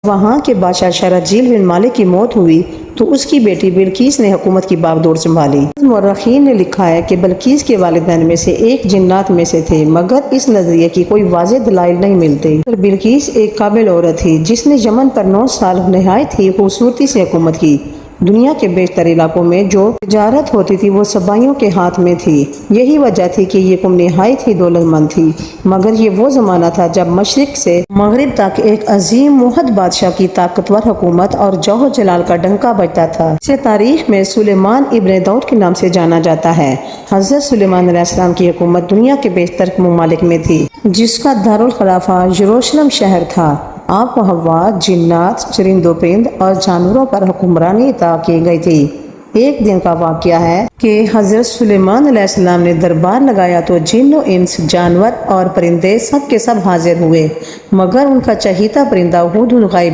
وہاں کے بادشاہ شرحجیل بن مالک کی موت ہوئی تو اس کی بیٹی بلقیس نے حکومت کی باغڈور سنبھالی۔ مورخین نے لکھا ہے کہ بلقیس کے والدین میں سے ایک جنات میں سے تھے، مگر اس نظریے کی کوئی واضح دلائل نہیں ملتے۔ بلقیس ایک قابل عورت تھی جس نے یمن پر 9 سال نہایت ہی خوبصورتی سے حکومت کی۔ دنیا کے بیشتر علاقوں میں جو تجارت ہوتی تھی وہ سبائیوں کے ہاتھ میں تھی۔ یہی وجہ تھی کہ یہ قوم نہایت ہی دولت مند تھی، مگر یہ وہ زمانہ تھا جب مشرق سے مغرب تک ایک عظیم موحد بادشاہ کی طاقتور حکومت اور جوہر جلال کا ڈنکا بجتا تھا۔ اسے تاریخ میں سلیمان ابن داؤد کے نام سے جانا جاتا ہے۔ حضرت سلیمان علیہ السلام کی حکومت دنیا کے بیشتر ممالک میں تھی، جس کا دارالخلافہ یروشلم شہر تھا۔ آپ و ہوا، جنات، چرند و پرند اور جانوروں پر حکمرانی عطا کی گئی تھی۔ ایک دن کا واقعہ ہے کہ حضرت سلیمان علیہ السلام نے دربار لگایا تو جن و انس، جانور اور پرندے سب کے سب حاضر ہوئے، مگر ان کا چہیتا پرندہ ہدہد غائب